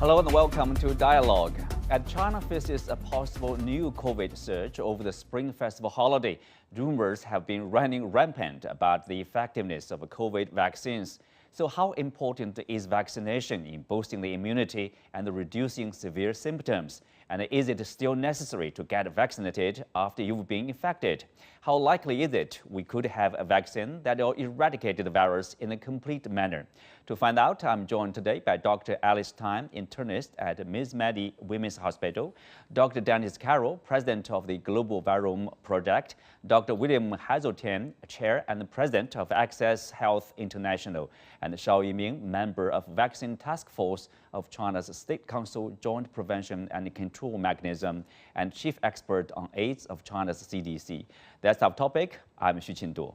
Hello and welcome to Dialogue. As China faces a possible new COVID surge over the Spring Festival holiday, rumors have been running rampant about the effectiveness of COVID vaccines. So how important is vaccination in boosting the immunity and reducing severe symptoms? And is it still necessary to get vaccinated after you've been infected? How likely is it we could have a vaccine that will eradicate the virus in a complete manner? To find out, I'm joined today by Dr. Alice Time, internist at Ms. Maddie Women's Hospital, Dr. Dennis Carroll, president of the Global Virome Project, Dr. William Hazeltine, chair and president of Access Health International, and Shao Yiming, member of Vaccine Task Force of China's State Council Joint Prevention and Control Mechanism and chief expert on AIDS of China's CDC. That's our topic. I'm Xu Qinduo.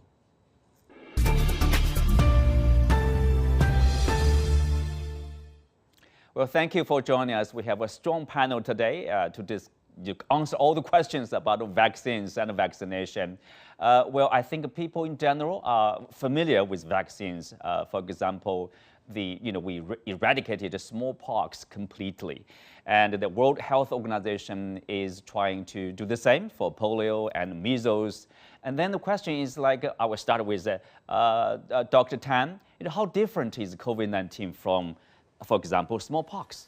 Well, thank you for joining us. We have a strong panel today to answer all the questions about vaccines and vaccination. Well, I think people in general are familiar with vaccines. For example, we eradicated smallpox completely. And the World Health Organization is trying to do the same for polio and measles. And then the question is I will start with Dr. Tan. How different is COVID-19 from, for example, smallpox?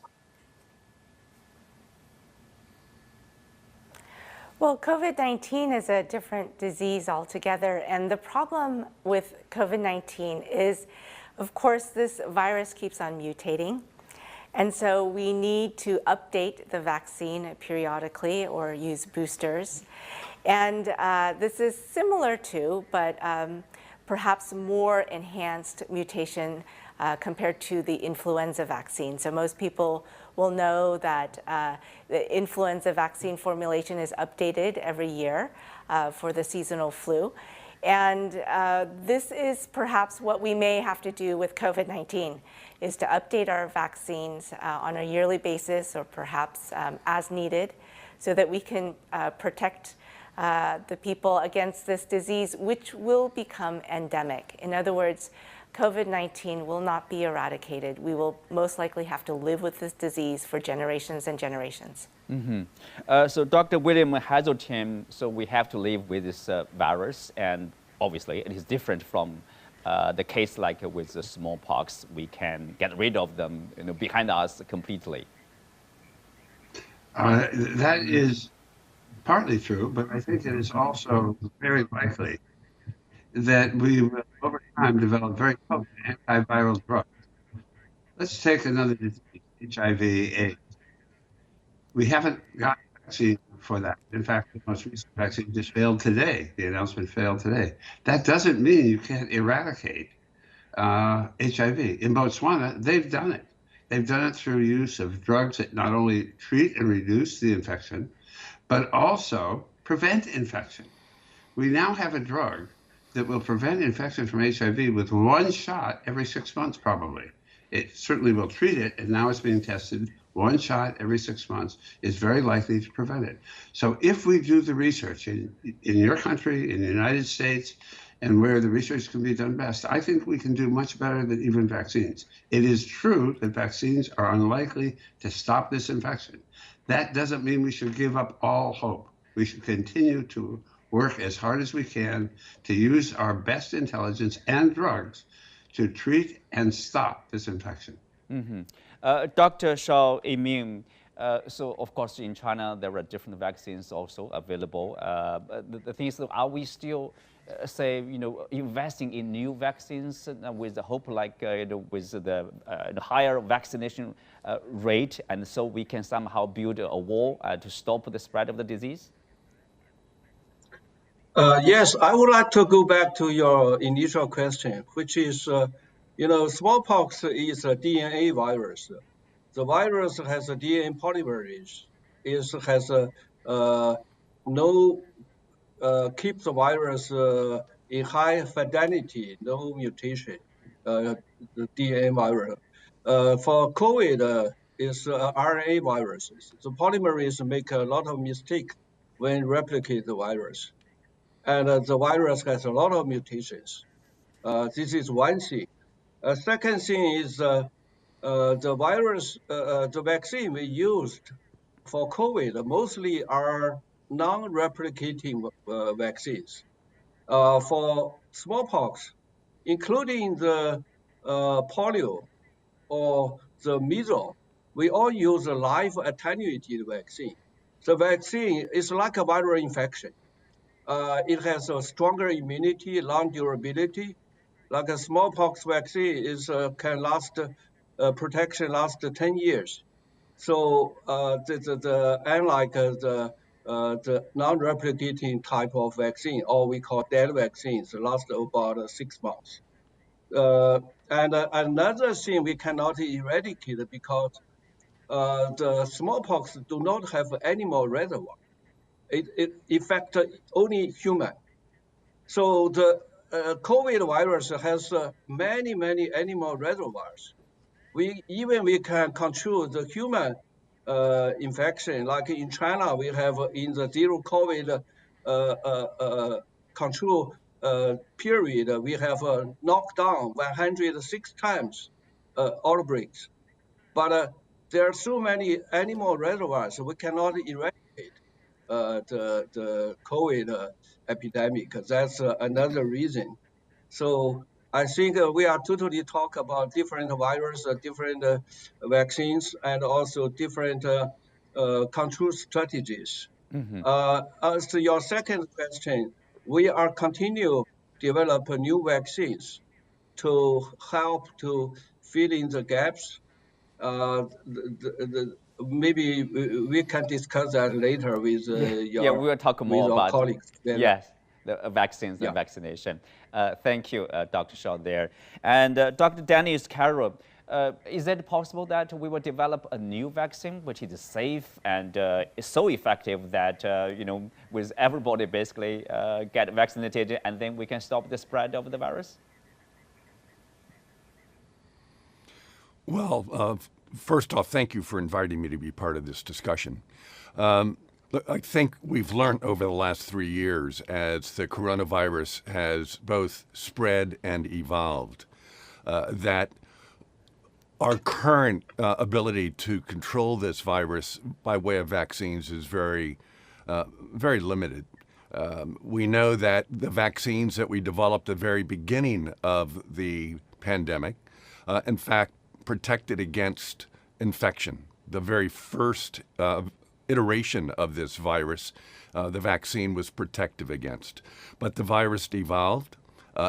Well, COVID-19 is a different disease altogether. And the problem with COVID-19 is, of course, this virus keeps on mutating. And so we need to update the vaccine periodically or use boosters. And this is similar to, but perhaps more enhanced mutation compared to the influenza vaccine. So most people will know that the influenza vaccine formulation is updated every year for the seasonal flu. And this is perhaps what we may have to do with COVID-19, is to update our vaccines on a yearly basis or perhaps as needed so that we can protect the people against this disease, which will become endemic. In other words, COVID-19 will not be eradicated. We will most likely have to live with this disease for generations and generations. Mm-hmm. So Dr. William Hazeltine, so we have to live with this virus, and obviously it is different from the case like with the smallpox. We can get rid of them behind us completely. That is partly true, but I think it is also very likely that we will, over time, develop very potent antiviral drugs. Let's take another disease, HIV/AIDS. We haven't got a vaccine for that. In fact, the most recent vaccine just failed today. The announcement failed today. That doesn't mean you can't eradicate HIV. In Botswana, they've done it. They've done it through use of drugs that not only treat and reduce the infection, but also prevent infection. We now have a drug that will prevent infection from HIV with one shot every 6 months, probably. It certainly will treat it, and now it's being tested. One shot every 6 months is very likely to prevent it. So if we do the research in your country, in the United States, and where the research can be done best, I think we can do much better than even vaccines. It is true that vaccines are unlikely to stop this infection. That doesn't mean we should give up all hope. We should continue to work as hard as we can to use our best intelligence and drugs to treat and stop this infection. Mm-hmm. Dr. Shao Yiming, so of course in China there are different vaccines also available. The thing is, are we still, investing in new vaccines with the hope with the higher vaccination rate, and so we can somehow build a wall to stop the spread of the disease? Yes, I would like to go back to your initial question, which is, smallpox is a DNA virus. The virus has a DNA polymerase. It has keep the virus in high fidelity, no mutation, the DNA virus. For COVID, it's RNA viruses. The polymerase make a lot of mistake when replicate the virus. And the virus has a lot of mutations. This is one thing. Second thing is the vaccine we used for COVID mostly are non-replicating vaccines. For smallpox, including the polio or the measles, we all use a live attenuated vaccine. The vaccine is like a viral infection. It has a stronger immunity, long durability. Like a smallpox vaccine can last protection last 10 years. So unlike the non-replicating type of vaccine, or we call dead vaccines, last about 6 months. And another thing we cannot eradicate because the smallpox do not have animal reservoir. It affects only human. So the COVID virus has many animal reservoirs. We can control the human infection. Like in China, we have in the zero COVID control period, we have knocked down 106 times outbreaks. But there are so many animal reservoirs, we cannot eradicate the COVID epidemic. That's another reason. So I think we are totally talk about different viruses, different vaccines, and also different control strategies. As to your second question, we are continue develop new vaccines to help to fill in the gaps. Maybe we can discuss that later with Yeah, we will talk more our about colleagues. yes, the vaccines and vaccination. Thank you, Dr. Shaw there. And Dr. Dennis Carroll, is it possible that we will develop a new vaccine which is safe and is so effective that with everybody basically get vaccinated and then we can stop the spread of the virus? Well, first off, thank you for inviting me to be part of this discussion. I think we've learned over the last 3 years as the coronavirus has both spread and evolved that our current ability to control this virus by way of vaccines is very limited. We know that the vaccines that we developed at the very beginning of the pandemic, in fact, protected against infection. The very first iteration of this virus, the vaccine was protective against. But the virus evolved,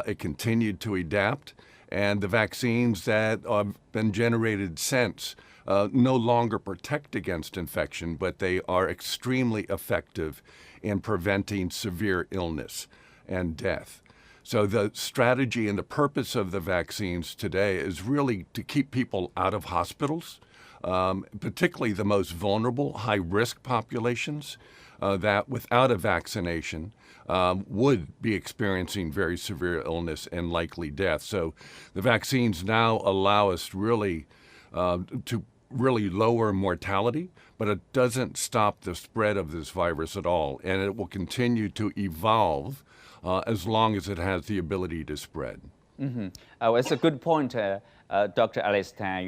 it continued to adapt, and the vaccines that have been generated since no longer protect against infection, but they are extremely effective in preventing severe illness and death. So the strategy and the purpose of the vaccines today is really to keep people out of hospitals, particularly the most vulnerable, high-risk populations that without a vaccination would be experiencing very severe illness and likely death. So the vaccines now allow us really to really lower mortality, but it doesn't stop the spread of this virus at all. And it will continue to evolve as long as it has the ability to spread. It's a good point, Dr. Alice Tan.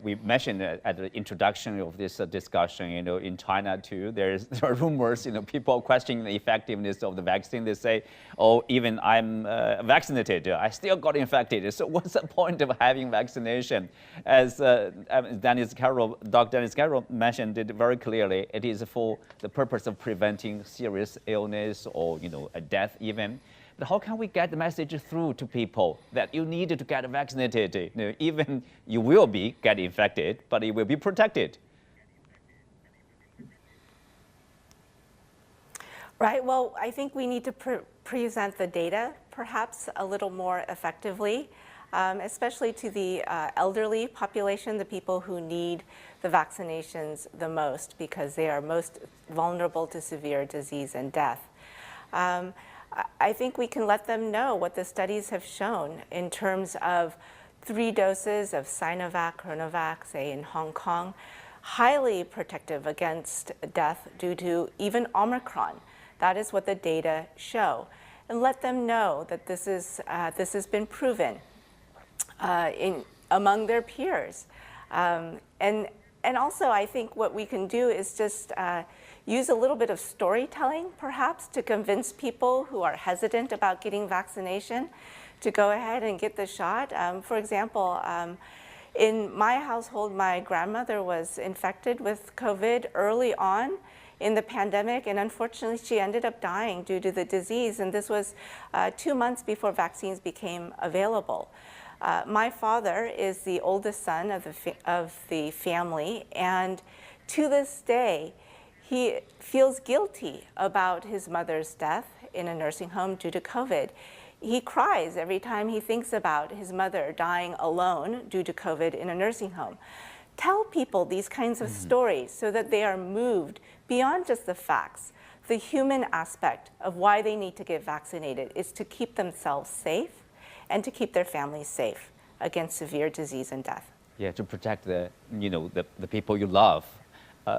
We mentioned at the introduction of this discussion, in China too, there are rumors, people questioning the effectiveness of the vaccine. They say, oh, even I'm vaccinated, I still got infected. So what's the point of having vaccination? As Dr. Dennis Carroll mentioned it very clearly, it is for the purpose of preventing serious illness or, a death even. But how can we get the message through to people that you need to get vaccinated? Even you will get infected, but you will be protected. Right. Well, I think we need to present the data perhaps a little more effectively, especially to the elderly population, the people who need the vaccinations the most because they are most vulnerable to severe disease and death. I think we can let them know what the studies have shown in terms of 3 doses of Sinovac, Coronavac, say in Hong Kong, highly protective against death due to even Omicron. That is what the data show. And let them know that this has been proven among their peers. And also, I think what we can do is just use a little bit of storytelling, perhaps, to convince people who are hesitant about getting vaccination to go ahead and get the shot. For example, in my household, my grandmother was infected with COVID early on in the pandemic, and unfortunately, she ended up dying due to the disease, and this was 2 months before vaccines became available. My father is the oldest son of the family, and to this day, he feels guilty about his mother's death in a nursing home due to COVID. He cries every time he thinks about his mother dying alone due to COVID in a nursing home. Tell people these kinds of stories so that they are moved beyond just the facts. The human aspect of why they need to get vaccinated is to keep themselves safe and to keep their families safe against severe disease and death. Yeah, to protect the people you love.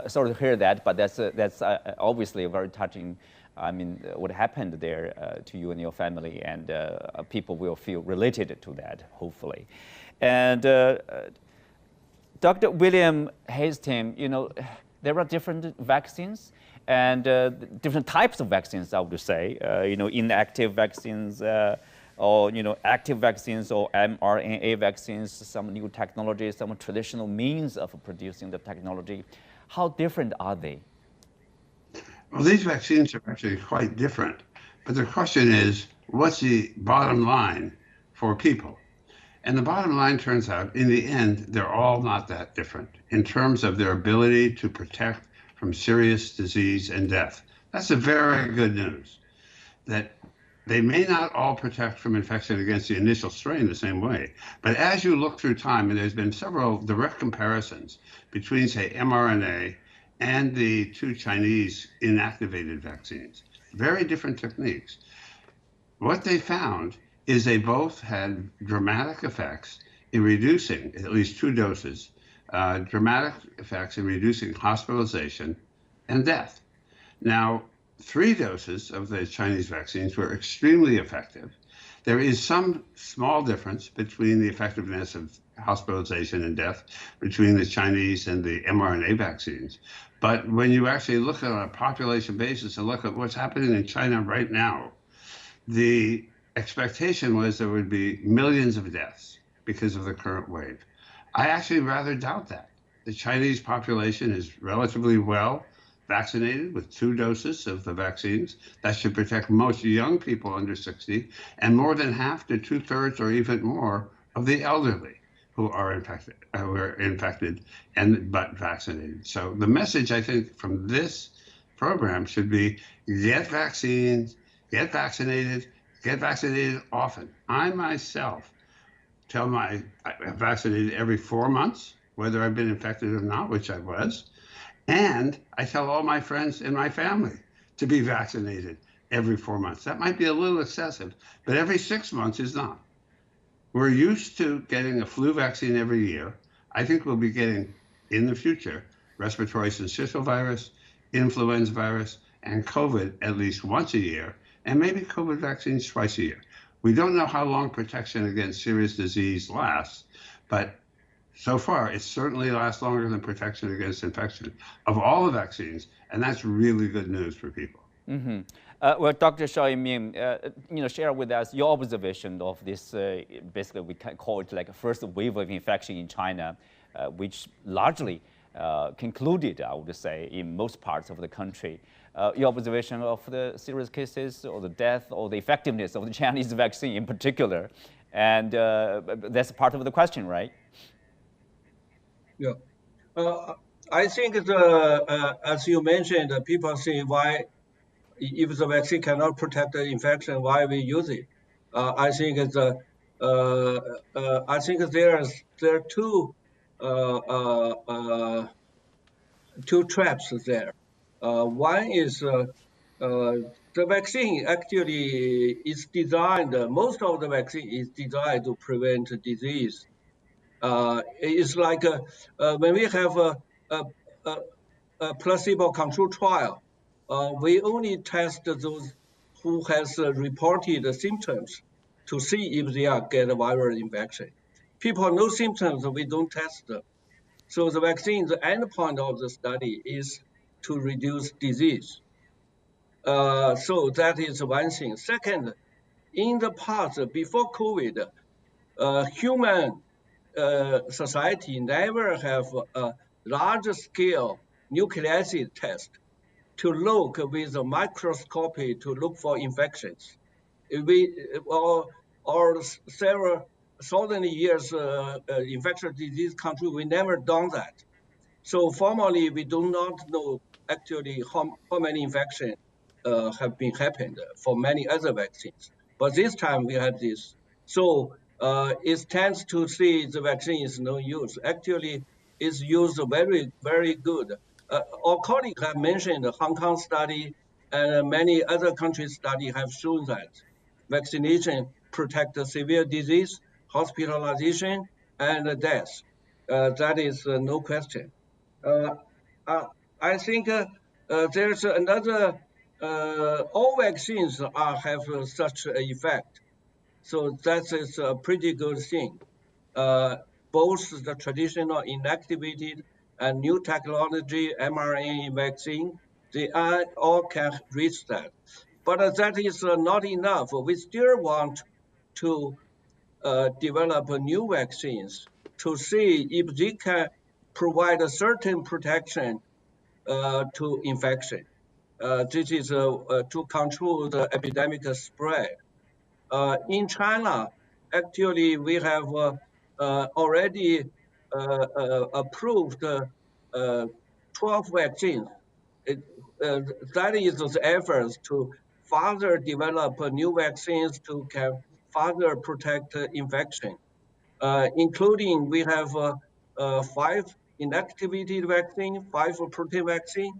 Sorry to hear that, but that's obviously a very touching. I mean, what happened there to you and your family, and people will feel related to that, hopefully. And Dr. William Hayes' team, there are different vaccines and different types of vaccines, I would say. Inactive vaccines, or active vaccines, or mRNA vaccines, some new technologies, some traditional means of producing the technology. How different are they? Well, these vaccines are actually quite different. But the question is, what's the bottom line for people? And the bottom line turns out, in the end, they're all not that different in terms of their ability to protect from serious disease and death. That's the very good news, that they may not all protect from infection against the initial strain the same way. But as you look through time, and there's been several direct comparisons between, say, mRNA and the two Chinese inactivated vaccines, very different techniques. What they found is they both had dramatic effects in reducing, at least 2 doses, dramatic effects in reducing hospitalization and death. Now, 3 doses of the Chinese vaccines were extremely effective. There is some small difference between the effectiveness of hospitalization and death between the Chinese and the mRNA vaccines. But when you actually look at it on a population basis and look at what's happening in China right now, the expectation was there would be millions of deaths because of the current wave. I actually rather doubt that. The Chinese population is relatively well vaccinated with 2 doses of the vaccines. That should protect most young people under 60 and more than half to 2/3 or even more of the elderly who are infected but vaccinated. So the message, I think, from this program should be get vaccines, get vaccinated often. I myself I'm vaccinated every 4 months, whether I've been infected or not, which I was. And I tell all my friends in my family to be vaccinated every 4 months. That might be a little excessive, but every 6 months is not. We're used to getting a flu vaccine every year. I think we'll be getting, in the future, respiratory syncytial virus, influenza virus, and COVID at least once a year, and maybe COVID vaccines twice a year. We don't know how long protection against serious disease lasts, but so far, it certainly lasts longer than protection against infection of all the vaccines, and that's really good news for people. Mm-hmm. Well, Dr. Xiao Ming, share with us your observation of this. Basically, we can call it like a first wave of infection in China, which largely concluded, I would say, in most parts of the country. Your observation of the serious cases, or the death, or the effectiveness of the Chinese vaccine in particular, and that's part of the question, right? Yeah, I think as you mentioned, people say why, if the vaccine cannot protect the infection, why we use it? I think there are two traps there. One is the vaccine actually is designed. Most of the vaccine is designed to prevent disease. It's like when we have a placebo-controlled trial, we only test those who has reported symptoms to see if they are get a viral infection. People no symptoms, we don't test them. So the vaccine, the endpoint of the study is to reduce disease. So that is one thing. Second, in the past, before COVID, human society never have a large-scale nucleic acid test to look with a microscopy to look for infections. Or several thousand years infectious disease control, we never done that. So formally, we do not know actually how many infections have been happened for many other vaccines. But this time we had this. So it tends to see the vaccine is no use. Actually, it's used very, very good. Our colleagues have mentioned the Hong Kong study and many other countries' study have shown that vaccination protects severe disease, hospitalization, and death. That is no question. Uh, I think there's another, all vaccines have such an effect. So that is a pretty good thing. Both the traditional inactivated and new technology mRNA vaccine, they all can reach that. But that is not enough. We still want to develop new vaccines to see if they can provide a certain protection to infection. This is to control the epidemic spread. In China, actually, we have already approved 12 vaccines. It, that is the efforts to further develop new vaccines to can further protect infection. Including we have 5 inactivated vaccine, 5 protein vaccine,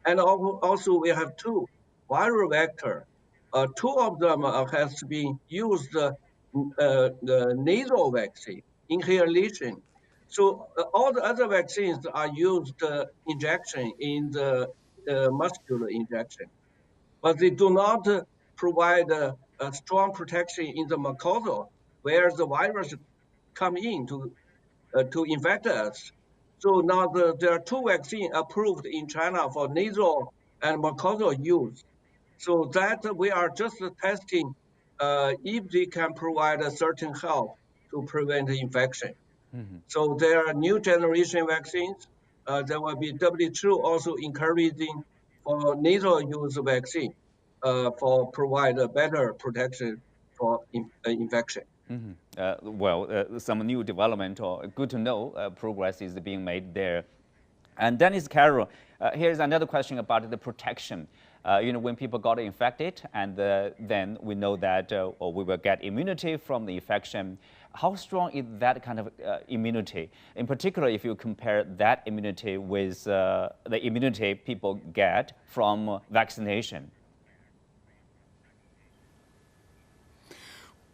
and also we have 2 viral vector. 2 of them has been used the nasal vaccine, inhalation. So all the other vaccines are used injection in the muscular injection, but they do not provide a strong protection in the mucosal, where the virus come in to infect us. So now there are 2 vaccines approved in China for nasal and mucosal use. So that we are just testing if they can provide a certain help to prevent infection. So there are new generation vaccines. There will be WHO also encouraging for nasal use vaccine for provide a better protection for infection. Some new development or good to know progress is being made there. And Dennis Carroll, here's another question about the protection. When people got infected and then we know that or we will get immunity from the infection, how strong is that kind of immunity? In particular, if you compare that immunity with the immunity people get from vaccination.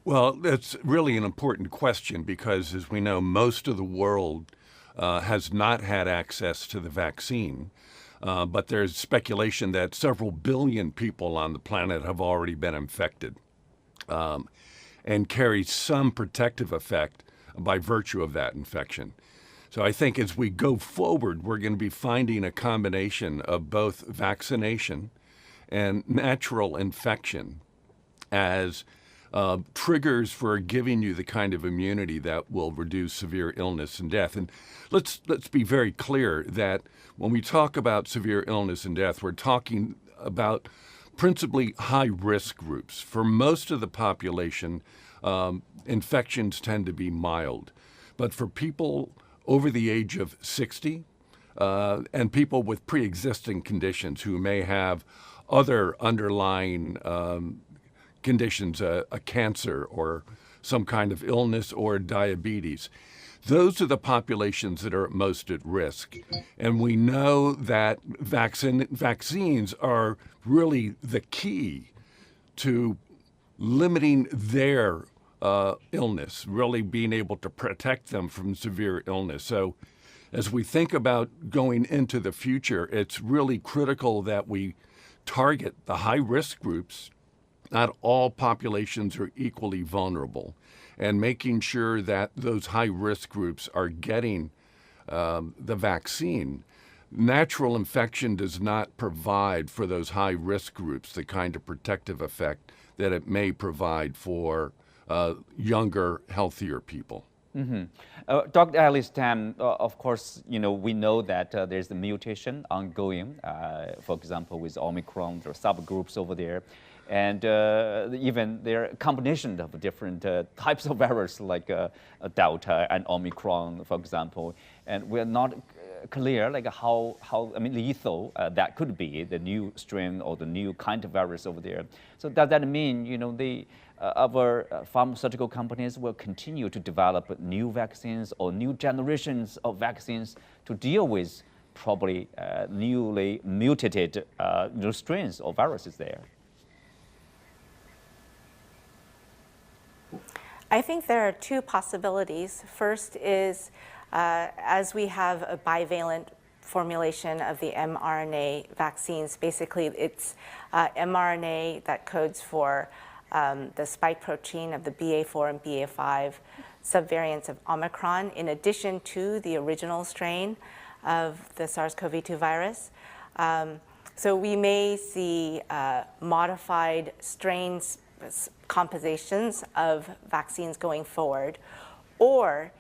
Well, that's really an important question because, as we know, most of the world has not had access to the vaccine. But there's speculation that several billion people on the planet have already been infected and carry some protective effect by virtue of that infection. So I think as we go forward, we're going to be finding a combination of both vaccination and natural infection as triggers for giving you the kind of immunity that will reduce severe illness and death. And let's be very clear that when we talk about severe illness and death, we're talking about principally high-risk groups. For most of the population, infections tend to be mild. But for people over the age of 60 and people with pre-existing conditions who may have other underlying conditions, a cancer or some kind of illness or diabetes. Those are the populations that are most at risk. And we know that vaccines are really the key to limiting their illness, really being able to protect them from severe illness. So as we think about going into the future, it's really critical that we target the high-risk groups. Not all populations are equally vulnerable, and making sure that those high-risk groups are getting the vaccine, natural infection does not provide for those high-risk groups the kind of protective effect that it may provide for younger, healthier people. Dr. Alice Tam, of course, we know that there's the mutation ongoing. For example, with Omicron, there are subgroups over there. And even there are a combination of different types of virus like Delta and Omicron, for example. And we're not clear like how lethal that could be, the new strain or the new kind of virus over there. So does that mean, our pharmaceutical companies will continue to develop new vaccines or new generations of vaccines to deal with probably newly mutated strains or viruses there? I think there are two possibilities. First is, as we have a bivalent formulation of the mRNA vaccines, basically it's mRNA that codes for the spike protein of the BA4 and BA5 subvariants of Omicron, in addition to the original strain of the SARS-CoV-2 virus. So we may see modified strains, compositions of vaccines going forward, or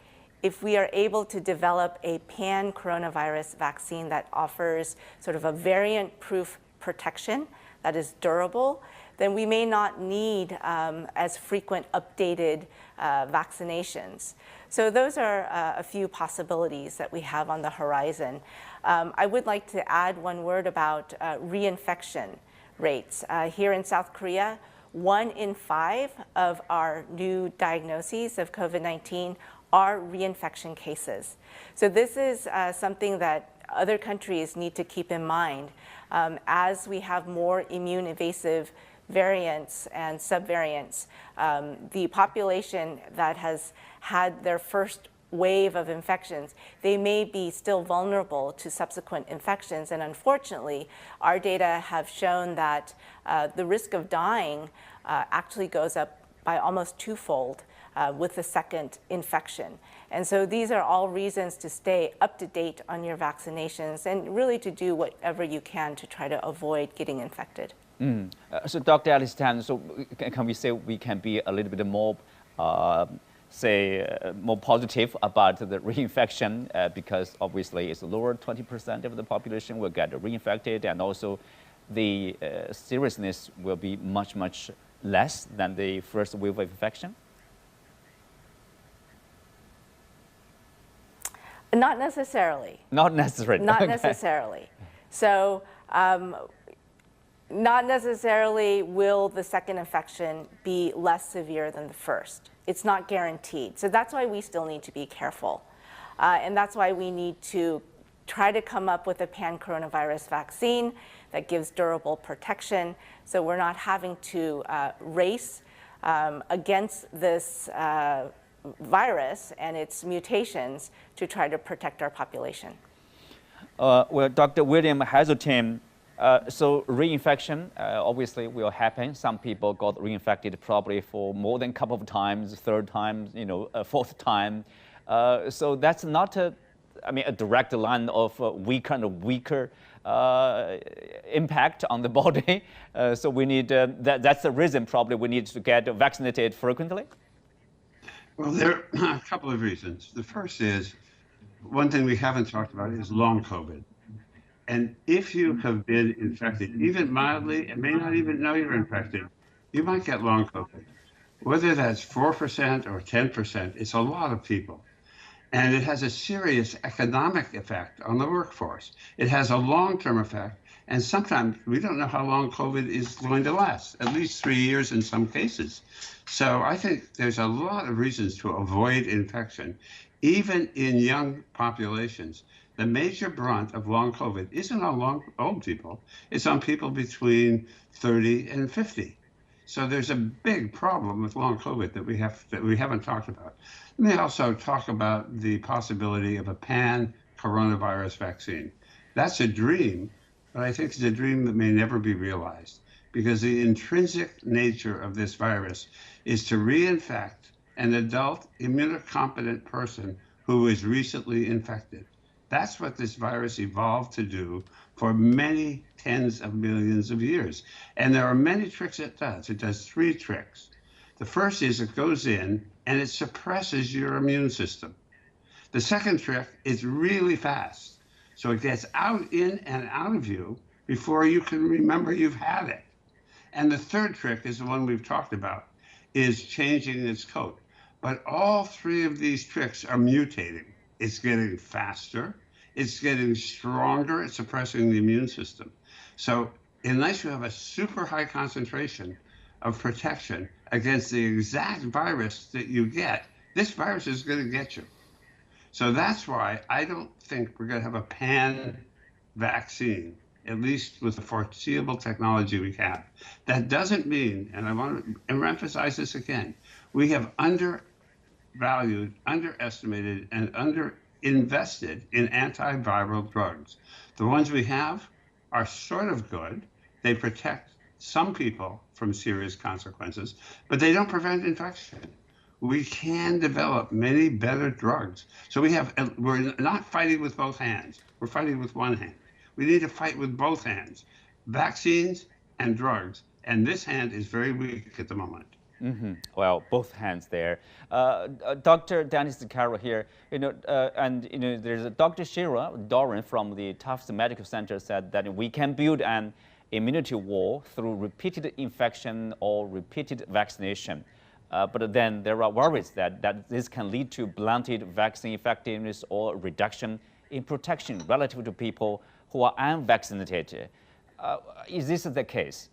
if we are able to develop a pan-coronavirus vaccine that offers sort of a variant-proof protection that is durable, then we may not need as frequent updated vaccinations. So those are a few possibilities that we have on the horizon. I would like to add one word about reinfection rates. Here in South Korea, 1 in 5 of our new diagnoses of COVID-19 are reinfection cases. So this is something that other countries need to keep in mind. As we have more immune evasive variants and subvariants, the population that has had their first wave of infections, they may be still vulnerable to subsequent infections. And unfortunately, our data have shown that the risk of dying actually goes up by almost twofold with the second infection. And so these are all reasons to stay up to date on your vaccinations and really to do whatever you can to try to avoid getting infected. So Dr. Alice Tan, so can we say we can be a little bit more, more positive about the reinfection because obviously it's lower 20% of the population will get reinfected, and also the seriousness will be much, much less than the first wave of infection? Not necessarily. Not necessarily. Not necessarily. So not necessarily will the second infection be less severe than the first. It's not guaranteed. So that's why we still need to be careful. And that's why we need to try to come up with a pan-coronavirus vaccine that gives durable protection, so we're not having to race against this virus and its mutations to try to protect our population. Well, Dr. William Hazeltine, so reinfection obviously will happen. Some people got reinfected probably for more than a couple of times, third time, a fourth time. So that's not a direct line of weaker impact on the body. So we need, that's the reason probably we need to get vaccinated frequently. Well, there are a couple of reasons. The first is, one thing we haven't talked about is long COVID. And if you have been infected, even mildly, and may not even know you're infected, you might get long COVID. Whether that's 4% or 10%, it's a lot of people. And it has a serious economic effect on the workforce. It has a long-term effect, and sometimes we don't know how long COVID is going to last, at least 3 years in some cases. So I think there's a lot of reasons to avoid infection, even in young populations. The major brunt of long COVID isn't on old people, it's on people between 30 and 50. So there's a big problem with long COVID that we haven't talked about. Let me also talk about the possibility of a pan-coronavirus vaccine. That's a dream, but I think it's a dream that may never be realized, because the intrinsic nature of this virus is to reinfect an adult immunocompetent person who is recently infected. That's what this virus evolved to do for many tens of millions of years. And there are many tricks it does. It does three tricks. The first is it goes in and it suppresses your immune system. The second trick is really fast. So it gets out, in, and out of you before you can remember you've had it. And the third trick is the one we've talked about, is changing its coat. But all three of these tricks are mutating. It's getting faster, it's getting stronger, it's suppressing the immune system. So unless you have a super high concentration of protection against the exact virus that you get, this virus is going to get you. So that's why I don't think we're going to have a pan vaccine, at least with the foreseeable technology we have. That doesn't mean, and I want to emphasize this again, we have undervalued, underestimated, and underinvested in antiviral drugs. The ones we have are sort of good. They protect some people from serious consequences, but they don't prevent infection. We can develop many better drugs. So we're not fighting with both hands. We're fighting with one hand. We need to fight with both hands, vaccines and drugs. And this hand is very weak at the moment. Mm-hmm. Well, both hands there. Dr. Dennis Carroll here, there's Dr. Shira Doran from the Tufts Medical Center said that we can build an immunity wall through repeated infection or repeated vaccination. But then there are worries that this can lead to blunted vaccine effectiveness or reduction in protection relative to people who are unvaccinated. Is this the case?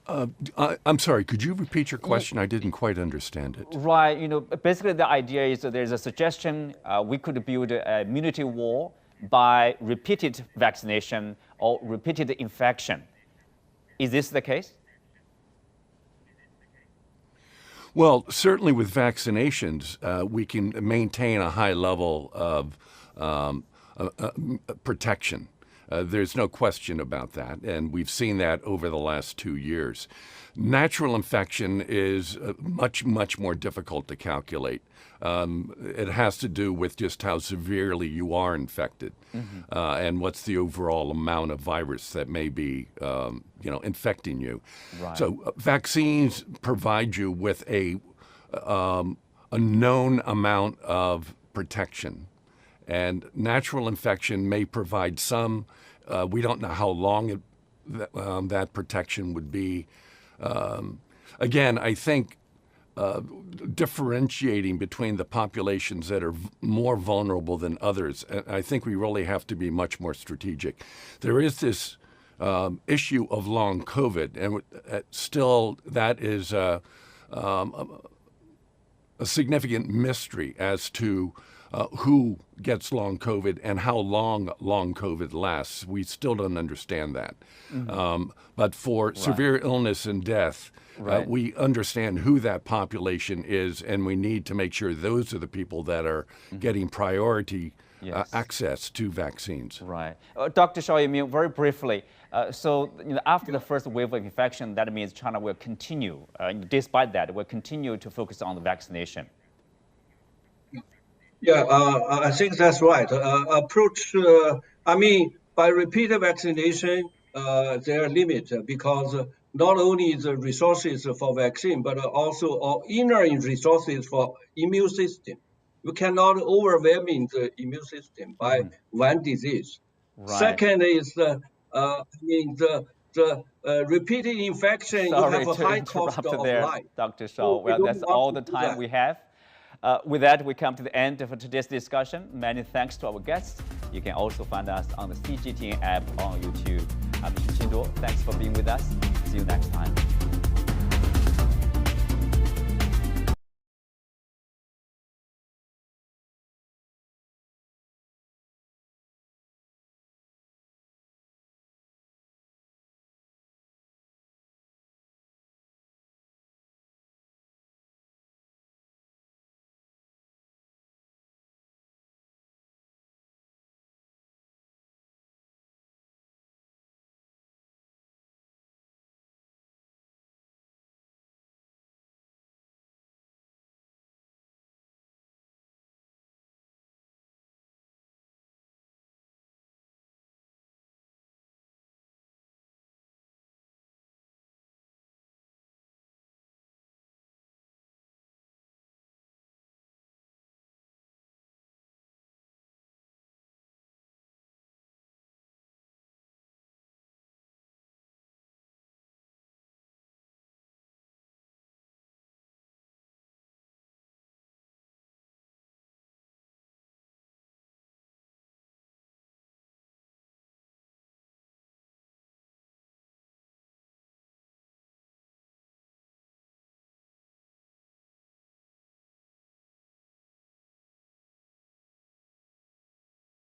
I'm sorry, could you repeat your question? I didn't quite understand it. Right, basically the idea is that there's a suggestion we could build an immunity wall by repeated vaccination or repeated infection. Is this the case? Well, certainly with vaccinations, we can maintain a high level of protection. There's no question about that, and we've seen that over the last 2 years. Natural infection is much, much more difficult to calculate. It has to do with just how severely you are infected, and what's the overall amount of virus that may be, infecting you. Right. So vaccines provide you with a known amount of protection, and natural infection may provide some. We don't know how long that protection would be. Again, I think differentiating between the populations that are more vulnerable than others, I think we really have to be much more strategic. There is this issue of long COVID, and still that is a significant mystery as to who gets long COVID and how long COVID lasts. We still don't understand that. But for severe illness and death, we understand who that population is, and we need to make sure those are the people that are getting priority access to vaccines. Right. Dr. Shao Yiming, very briefly, so after the first wave of infection, that means China will continue, despite that, will continue to focus on the vaccination. Yeah, I think that's right. Approach, by repeated vaccination, there are limits because not only the resources for vaccine, but also our inner resources for immune system. You cannot overwhelm the immune system by one disease. Right. Second is the repeated infection. Sorry you have a high cost of life. Dr. Shao. Well, that's all the time we have. With that, we come to the end of today's discussion. Many thanks to our guests. You can also find us on the CGTN app on YouTube. I'm Xin Duo. Thanks for being with us. See you next time.